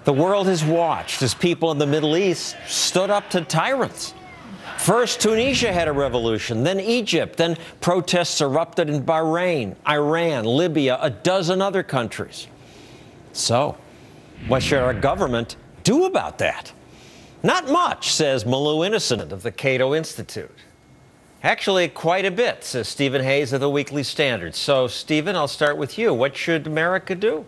The world has watched as people in the Middle East stood up to tyrants. First, Tunisia had a revolution, then Egypt, then protests erupted in Bahrain, Iran, Libya, a dozen other countries. So, what should our government do about that? Not much, says Malou Innocent of the Cato Institute. Actually, quite a bit, says Stephen Hayes of the Weekly Standard. So, Stephen, I'll start with you. What should America do?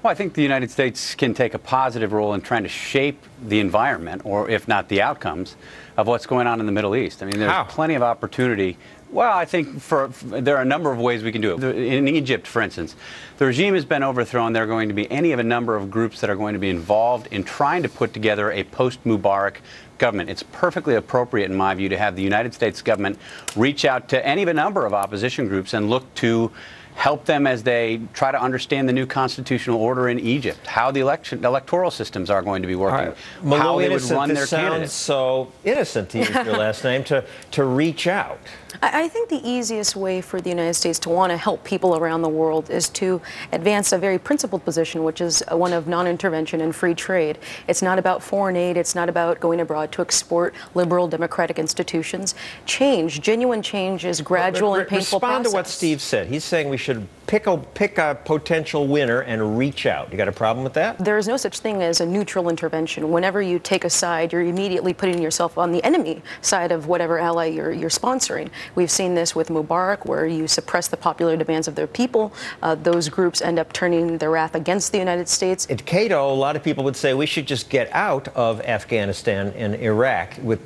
Well, I think the United States can take a positive role in trying to shape the environment, or if not the outcomes, of what's going on in the Middle East. I mean, there's plenty of opportunity. Well, I think there are a number of ways we can do it. In Egypt, for instance, the regime has been overthrown. There are going to be any of a number of groups that are going to be involved in trying to put together a post-Mubarak government. It's perfectly appropriate, in my view, to have the United States government reach out to any of a number of opposition groups and look to help them as they try to understand the new constitutional order in Egypt, how the electoral systems are going to be working, how they would run their candidates. So innocent, to use your last name, to reach out. I think the easiest way for the United States to want to help people around the world is to advance a very principled position, which is one of non-intervention and free trade. It's not about foreign aid. It's not about going abroad to export liberal democratic institutions. Change, genuine change, is gradual and painful process. Respond to what Steve said. He's saying we should pick a potential winner and reach out. You got a problem with that? There is no such thing as a neutral intervention. Whenever you take a side, you're immediately putting yourself on the enemy side of whatever ally you're sponsoring. We've seen this with Mubarak, where you suppress the popular demands of their people. Those groups end up turning their wrath against the United States. At Cato, a lot of people would say we should just get out of Afghanistan and Iraq with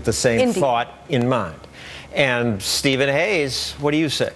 the same thought in mind. And Stephen Hayes, what do you say?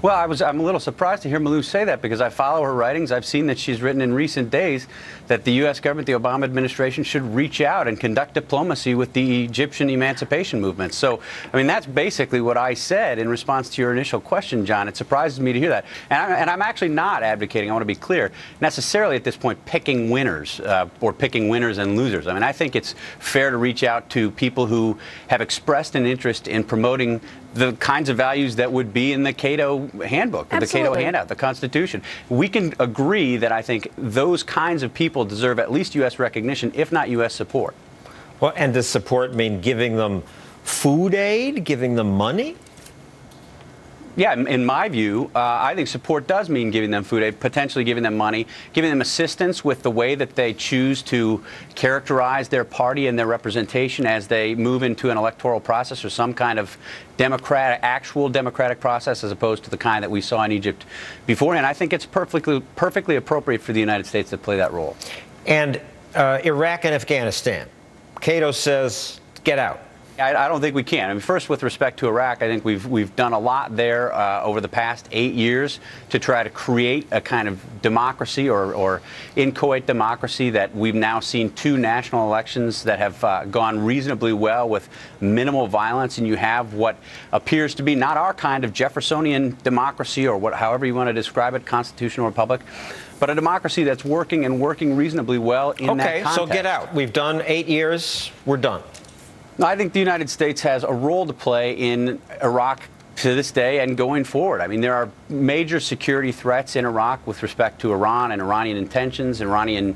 Well, I'm a little surprised to hear Malou say that, because I follow her writings. I've seen that she's written in recent days that the U.S. government, the Obama administration, should reach out and conduct diplomacy with the Egyptian emancipation movement. So, I mean, that's basically what I said in response to your initial question, John. It surprises me to hear that. And I'm actually not advocating, I want to be clear, necessarily at this point picking winners or picking winners and losers. I mean, I think it's fair to reach out to people who have expressed an interest in promoting the kinds of values that would be in the Cato handbook, the Cato handout, the Constitution. We can agree that I think those kinds of people deserve at least U.S. recognition, if not U.S. support. Well, and does support mean giving them food aid, giving them money? Yeah, in my view, I think support does mean giving them food aid, potentially giving them money, giving them assistance with the way that they choose to characterize their party and their representation as they move into an electoral process or some kind of actual democratic process, as opposed to the kind that we saw in Egypt beforehand. I think it's perfectly appropriate for the United States to play that role. And Iraq and Afghanistan, Cato says, get out. I don't think we can. I mean, first, with respect to Iraq, I think we've done a lot there over the past 8 years to try to create a kind of democracy or inchoate democracy that we've now seen 2 national elections that have gone reasonably well with minimal violence, and you have what appears to be not our kind of Jeffersonian democracy, or however you want to describe it, constitutional republic, but a democracy that's working and working reasonably well in that context. Okay, so get out. We've done 8 years. We're done. I think the United States has a role to play in Iraq to this day and going forward. I mean, there are major security threats in Iraq with respect to Iran and Iranian intentions, Iranian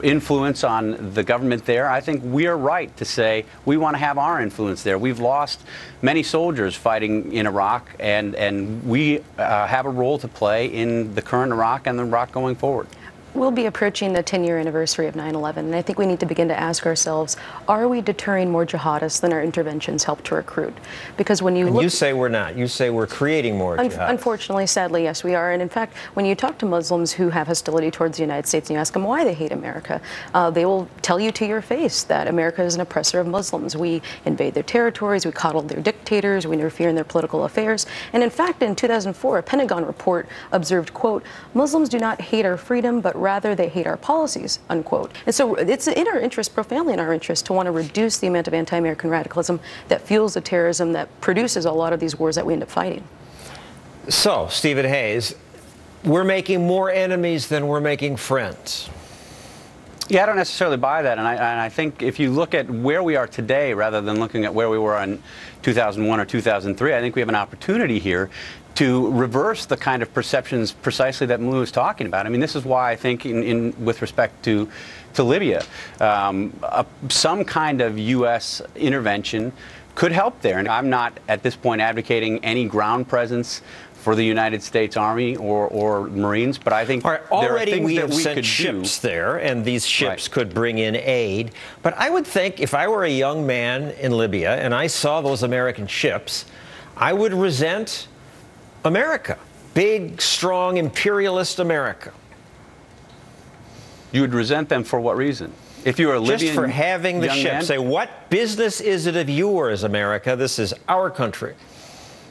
influence on the government there. I think we are right to say we want to have our influence there. We've lost many soldiers fighting in Iraq, and we have a role to play in the current Iraq and the Iraq going forward. We'll be approaching the 10-year anniversary of 9/11, and I think we need to begin to ask ourselves, are we deterring more jihadists than our interventions help to recruit? Because when you say we're not. You say we're creating more jihadists. Unfortunately, sadly, yes, we are. And in fact, when you talk to Muslims who have hostility towards the United States and you ask them why they hate America, they will tell you to your face that America is an oppressor of Muslims. We invade their territories, we coddle their dictators, we interfere in their political affairs. And in fact, in 2004, a Pentagon report observed, quote, Muslims do not hate our freedom, but rather they hate our policies, unquote. And so it's in our interest, profoundly in our interest, to want to reduce the amount of anti-American radicalism that fuels the terrorism that produces a lot of these wars that we end up fighting. So, Stephen Hayes, we're making more enemies than we're making friends. Yeah, I don't necessarily buy that, and I think if you look at where we are today rather than looking at where we were in 2001 or 2003, I think we have an opportunity here to reverse the kind of perceptions precisely that Malou is talking about. I mean, this is why I think with respect to Libya, some kind of U.S. intervention could help there. And I'm not at this point advocating any ground presence for the United States Army or Marines, but I think already we there are have things that we sent could ships do. there, and these ships Right. could bring in aid. But I would think if I were a young man in Libya and I saw those American ships, I would resent America, big, strong, imperialist America. You would resent them for what reason? If you were a Libyan Just for having the young ship. man? Say, what business is it of yours, America? This is our country.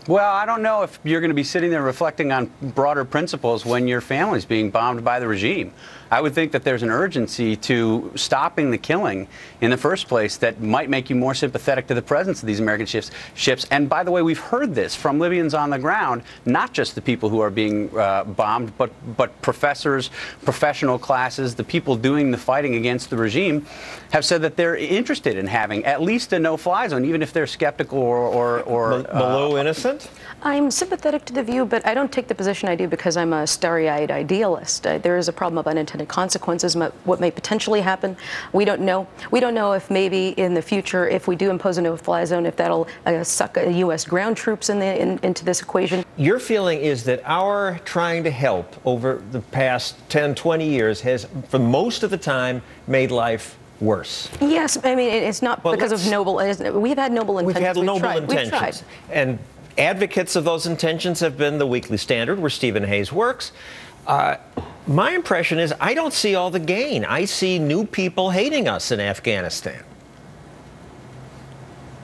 Well, I don't know if you're going to be sitting there reflecting on broader principles when your family's being bombed by the regime. I would think that there's an urgency to stopping the killing in the first place that might make you more sympathetic to the presence of these American ships. And by the way, we've heard this from Libyans on the ground, not just the people who are being bombed, but professors, professional classes, the people doing the fighting against the regime have said that they're interested in having at least a no-fly zone, even if they're skeptical or Malou innocent? I'm sympathetic to the view, but I don't take the position I do because I'm a starry-eyed idealist. There is a problem of unintended consequences, what may potentially happen. We don't know. We don't know if maybe in the future, if we do impose a no-fly zone, if that'll suck U.S. ground troops into this equation. Your feeling is that our trying to help over the past 10, 20 years has, for most of the time, made life worse. Yes, I mean, it's not because of noble. We've had noble intentions. We've had noble tried. intentions. We've tried. And advocates of those intentions have been the Weekly Standard, where Stephen Hayes works. My impression is I don't see all the gain. I see new people hating us in Afghanistan.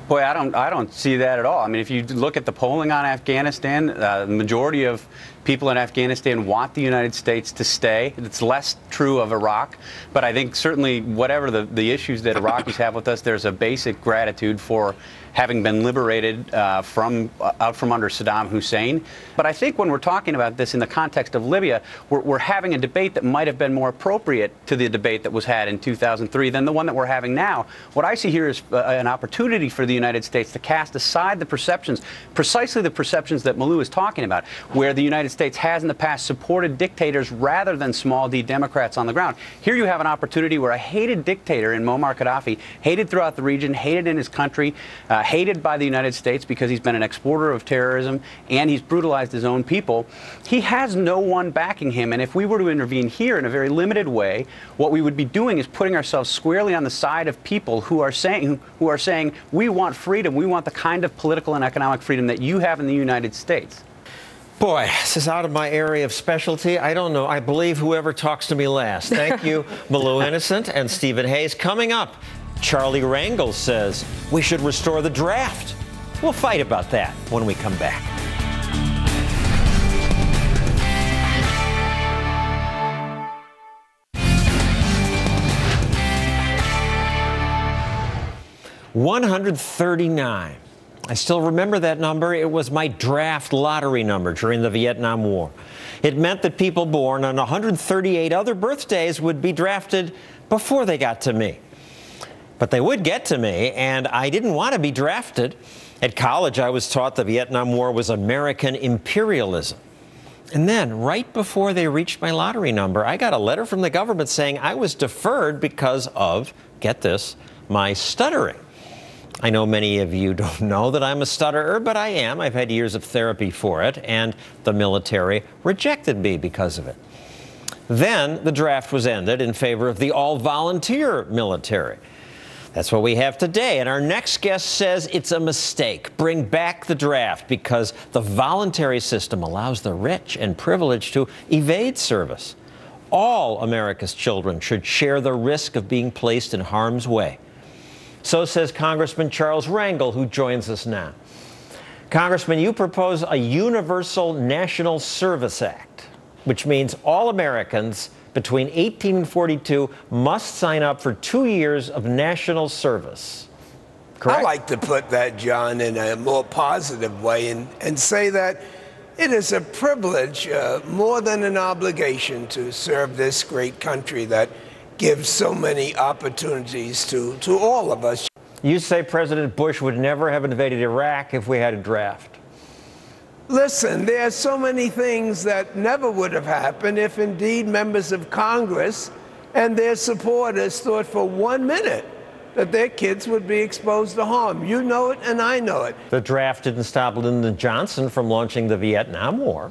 Boy, I don't see that at all. I mean, if you look at the polling on Afghanistan, the majority of people in Afghanistan want the United States to stay. It's less true of Iraq, but I think certainly whatever the issues that Iraqis have with us, there's a basic gratitude for having been liberated out from under Saddam Hussein. But I think when we're talking about this in the context of Libya, we're having a debate that might have been more appropriate to the debate that was had in 2003 than the one that we're having now. What I see here is an opportunity for the United States to cast aside the perceptions, precisely the perceptions that Malou is talking about, where the United States has in the past supported dictators rather than small d Democrats on the ground. Here you have an opportunity where a hated dictator in Muammar Gaddafi, hated throughout the region, hated in his country, hated by the United States because he's been an exporter of terrorism and he's brutalized his own people. He has no one backing him, and if we were to intervene here in a very limited way, what we would be doing is putting ourselves squarely on the side of people who are saying we want freedom, we want the kind of political and economic freedom that you have in the United States. Boy, this is out of my area of specialty. I don't know. I believe whoever talks to me last. Thank you, Malou Innocent and Stephen Hayes. Coming up, Charlie Rangel says we should restore the draft. We'll fight about that when we come back. $139. I still remember that number. It was my draft lottery number during the Vietnam War. It meant that people born on 138 other birthdays would be drafted before they got to me. But they would get to me, and I didn't want to be drafted. At college, I was taught the Vietnam War was American imperialism. And then, right before they reached my lottery number, I got a letter from the government saying I was deferred because of, get this, my stuttering. I know many of you don't know that I'm a stutterer, but I am. I've had years of therapy for it, and the military rejected me because of it. Then the draft was ended in favor of the all-volunteer military. That's what we have today, and our next guest says it's a mistake. Bring back the draft because the voluntary system allows the rich and privileged to evade service. All America's children should share the risk of being placed in harm's way. So says Congressman Charles Rangel, who joins us now. Congressman, you propose a Universal National Service Act, which means all Americans between 18 and 42 must sign up for 2 years of national service. Correct? I like to put that, John, in a more positive way and say that it is a privilege more than an obligation to serve this great country that gives so many opportunities to all of us. You say President Bush would never have invaded Iraq if we had a draft. Listen, there are so many things that never would have happened if indeed members of Congress and their supporters thought for 1 minute that their kids would be exposed to harm. You know it and I know it. The draft didn't stop Lyndon Johnson from launching the Vietnam War.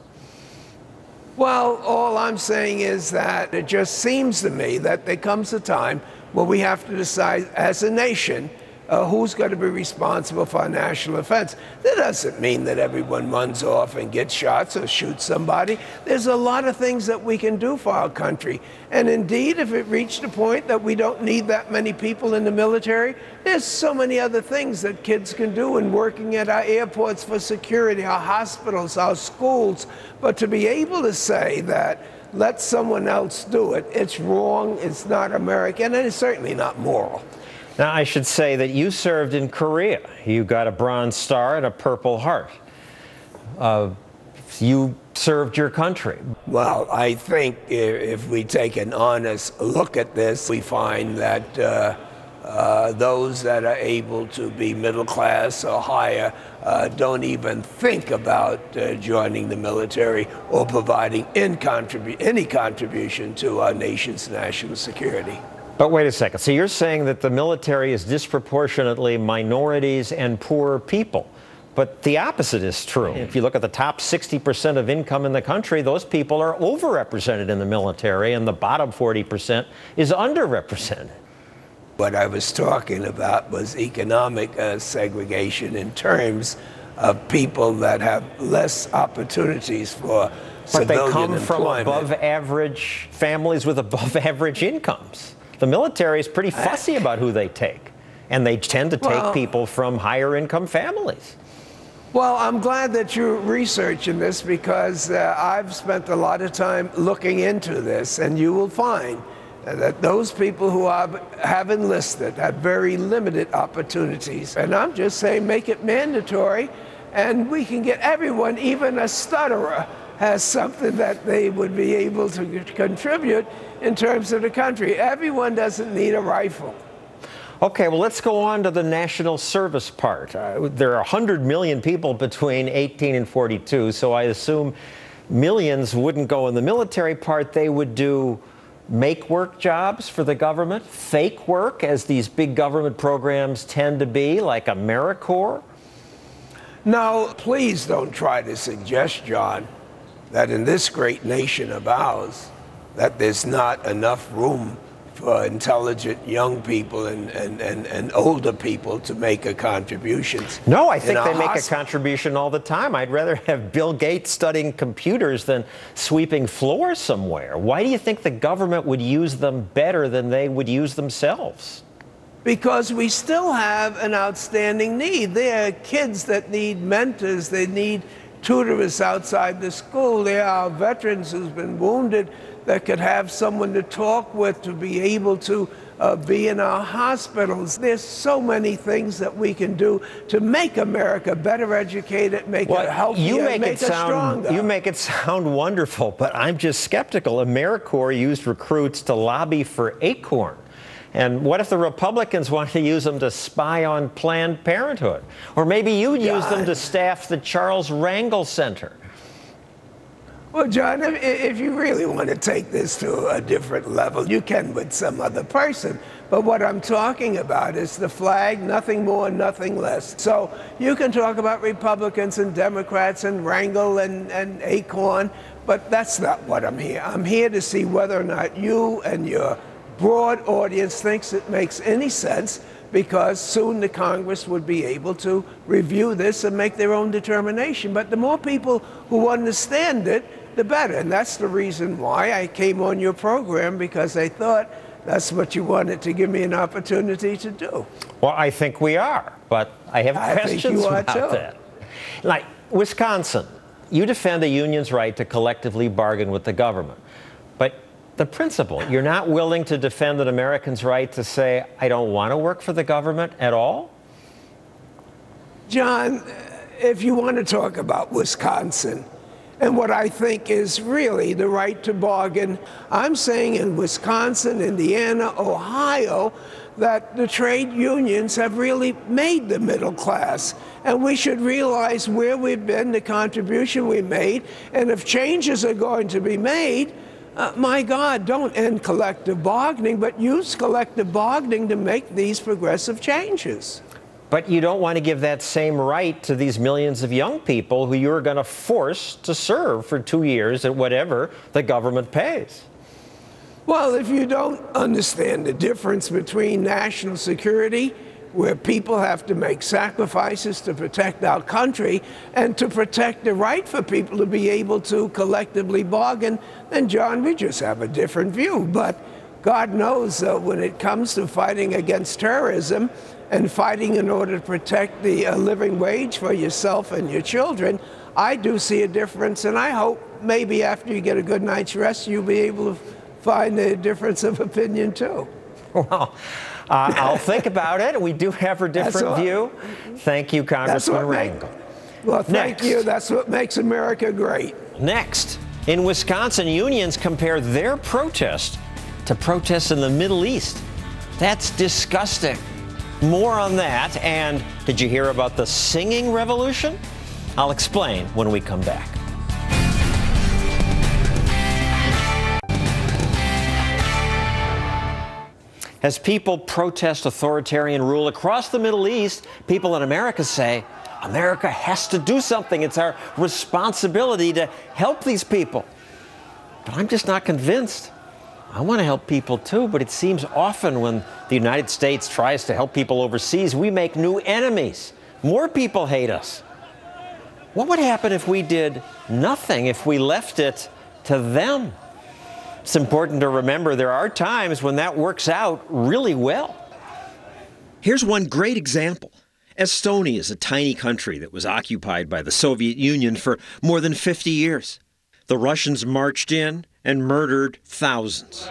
Well, all I'm saying is that it just seems to me that there comes a time where we have to decide as a nation who's going to be responsible for a national offense. That doesn't mean that everyone runs off and gets shots or shoots somebody. There's a lot of things that we can do for our country. And indeed, if it reached a point that we don't need that many people in the military, there's so many other things that kids can do in working at our airports for security, our hospitals, our schools. But to be able to say that, let someone else do it, it's wrong, it's not American, and it's certainly not moral. Now, I should say that you served in Korea. You got a Bronze Star and a Purple Heart. You served your country. Well, I think if we take an honest look at this, we find that those that are able to be middle class or higher don't even think about joining the military or providing any contribution to our nation's national security. But wait a second. So you're saying that the military is disproportionately minorities and poor people. But the opposite is true. If you look at the top 60% of income in the country, those people are overrepresented in the military, and the bottom 40% is underrepresented. What I was talking about was economic segregation in terms of people that have less opportunities for civilian employment. But they come from above average families with above average incomes. The military is pretty fussy about who they take, and they tend to take people from higher income families. Well, I'm glad that you're researching this because I've spent a lot of time looking into this, and you will find that those people who have enlisted have very limited opportunities. And I'm just saying make it mandatory, and we can get everyone, even a stutterer, has something that they would be able to contribute in terms of the country. Everyone doesn't need a rifle. Okay, well, let's go on to the national service part. There are 100 million people between 18 and 42, so I assume millions wouldn't go in the military part. They would do make-work jobs for the government, fake work, as these big government programs tend to be, like AmeriCorps. Now, please don't try to suggest, John, that in this great nation of ours, that there's not enough room for intelligent young people and older people to make a contribution. No, I think they make a contribution all the time. I'd rather have Bill Gates studying computers than sweeping floors somewhere. Why do you think the government would use them better than they would use themselves? Because we still have an outstanding need. There are kids that need mentors, they need tutors outside the school. There are veterans who's been wounded that could have someone to talk with, to be able to be in our hospitals. There's so many things that we can do to make America better educated, make it healthier, make it stronger. You make it sound wonderful, but I'm just skeptical. AmeriCorps used recruits to lobby for Acorn. And what if the Republicans wanted to use them to spy on Planned Parenthood? Or maybe you'd use them to staff the Charles Rangel Center. Well, John, if you really want to take this to a different level, you can with some other person. But what I'm talking about is the flag, nothing more, nothing less. So you can talk about Republicans and Democrats and Rangel and Acorn, but that's not what I'm here. I'm here to see whether or not you and your broad audience thinks it makes any sense, because soon the Congress would be able to review this and make their own determination. But the more people who understand it, the better. And that's the reason why I came on your program, because I thought that's what you wanted to give me an opportunity to do. Well, I think we are, but I have questions about that. Like Wisconsin, you defend the union's right to collectively bargain with the government. But the principle, you're not willing to defend an American's right to say, I don't want to work for the government at all? John, if you want to talk about Wisconsin, and what I think is really the right to bargain. I'm saying in Wisconsin, Indiana, Ohio, that the trade unions have really made the middle class. And we should realize where we've been, the contribution we made, and if changes are going to be made, my God, don't end collective bargaining, but use collective bargaining to make these progressive changes. But you don't want to give that same right to these millions of young people who you're going to force to serve for 2 years at whatever the government pays. Well, if you don't understand the difference between national security, where people have to make sacrifices to protect our country, and to protect the right for people to be able to collectively bargain, then, John, we just have a different view. But God knows when it comes to fighting against terrorism and fighting in order to protect the living wage for yourself and your children, I do see a difference, and I hope maybe after you get a good night's rest, you'll be able to find a difference of opinion, too. Well, I'll think about it. We do have a different view. Thank you, Congressman Rangel. Well, thank you. That's what makes America great. Next, in Wisconsin, unions compare their protest to protests in the Middle East. That's disgusting. More on that. And did you hear about the singing revolution? I'll explain when we come back. As people protest authoritarian rule across the Middle East, people in America say, America has to do something. It's our responsibility to help these people. But I'm just not convinced. I want to help people too, but it seems often when the United States tries to help people overseas, we make new enemies. More people hate us. What would happen if we did nothing, if we left it to them? It's important to remember there are times when that works out really well. Here's one great example. Estonia is a tiny country that was occupied by the Soviet Union for more than 50 years. The Russians marched in and murdered thousands.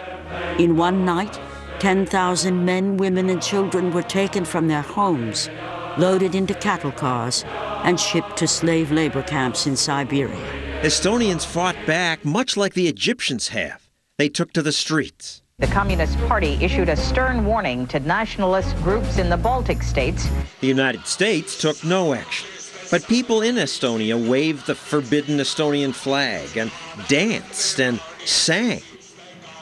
In one night, 10,000 men, women, and children were taken from their homes, loaded into cattle cars, and shipped to slave labor camps in Siberia. Estonians fought back much like the Egyptians have. They took to the streets. The Communist Party issued a stern warning to nationalist groups in the Baltic states. The United States took no action. But people in Estonia waved the forbidden Estonian flag and danced and sang.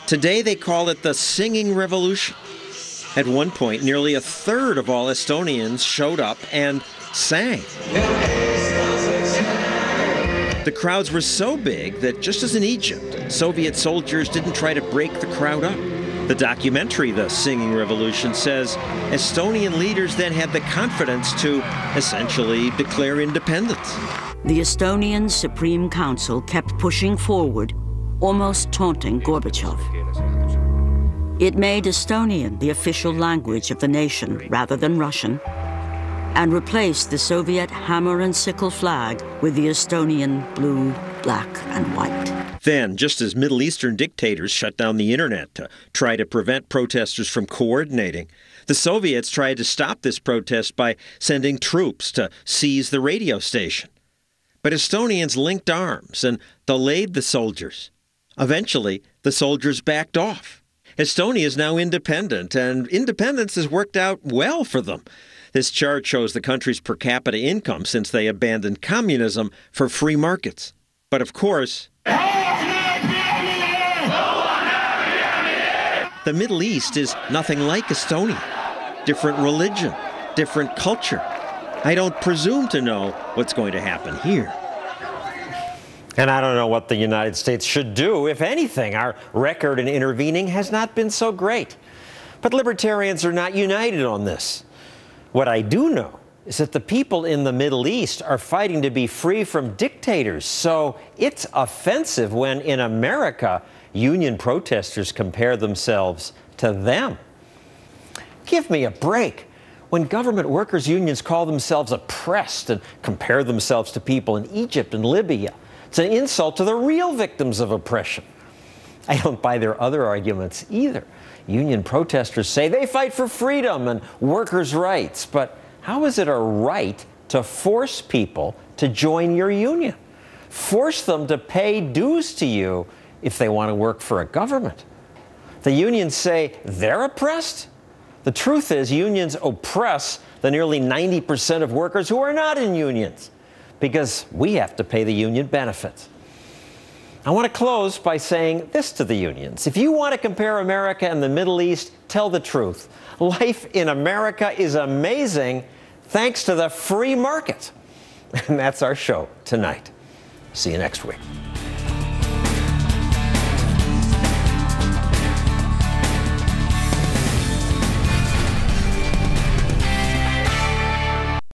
Today they call it the Singing Revolution. At one point, nearly a third of all Estonians showed up and sang. The crowds were so big that just as in Egypt, Soviet soldiers didn't try to break the crowd up. The documentary, The Singing Revolution, says Estonian leaders then had the confidence to essentially declare independence. The Estonian Supreme Council kept pushing forward, almost taunting Gorbachev. It made Estonian the official language of the nation rather than Russian, and replaced the Soviet hammer and sickle flag with the Estonian blue, black, and white. Then, just as Middle Eastern dictators shut down the internet to try to prevent protesters from coordinating, the Soviets tried to stop this protest by sending troops to seize the radio station. But Estonians linked arms and delayed the soldiers. Eventually, the soldiers backed off. Estonia is now independent, and independence has worked out well for them. This chart shows the country's per capita income since they abandoned communism for free markets. But of course, the Middle East is nothing like Estonia. Different religion, different culture. I don't presume to know what's going to happen here. And I don't know what the United States should do, if anything. Our record in intervening has not been so great. But libertarians are not united on this. What I do know is that the people in the Middle East are fighting to be free from dictators. So it's offensive when in America, union protesters compare themselves to them. Give me a break. When government workers' unions call themselves oppressed and compare themselves to people in Egypt and Libya, it's an insult to the real victims of oppression. I don't buy their other arguments either. Union protesters say they fight for freedom and workers' rights, but how is it a right to force people to join your union? force them to pay dues to you if they want to work for a government. The unions say they're oppressed. The truth is, unions oppress the nearly 90% of workers who are not in unions because we have to pay the union benefits. I want to close by saying this to the unions. If you want to compare America and the Middle East, tell the truth. Life in America is amazing thanks to the free market. And that's our show tonight. See you next week.